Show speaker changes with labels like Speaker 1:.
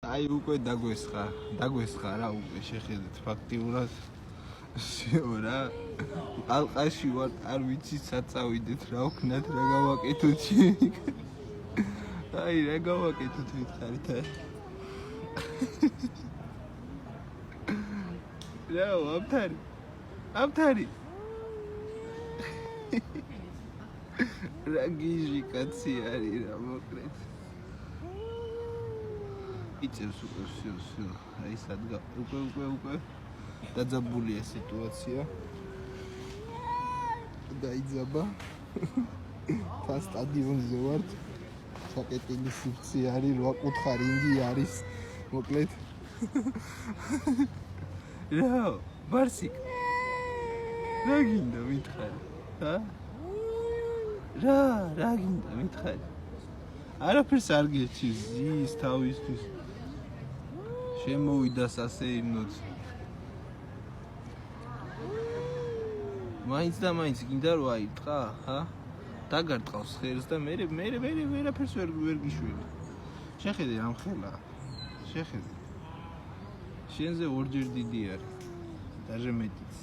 Speaker 1: აი უკვე დაგვესხა რა უკვე შეხედეთ ფაქტიურად რა ალყაში ვარ არ ვიცი საწავიდეთ რა ვქნათ რა გავაკეთოთ აი რა გავაკეთოთ ვითხარით რა აფთარი რა გიჟი კაცი არის რა მოკლედ იწევს უკვე всё აი სადგა უკვე დაძაბულია სიტუაცია დაიძაბა თან სტადიონზე ვართ საკეტილი სივრცე არის 8 კუთხა რინგი არის მოკლედ რა ბარსიკ რა გინდა მითხარი რა გინდა მითხარი არაფერს არ გეჩი ზის თავისთვის შემოვიდას ასე იმნოთ მაინც გინდა რომ აიტყა დაგარტყავს ხერს და მე ვერაფერს ვერ გიშვები შეხედე ამ ხელა შეხედე შენზე ორჯერ დიდი არის დაჟე მეტიც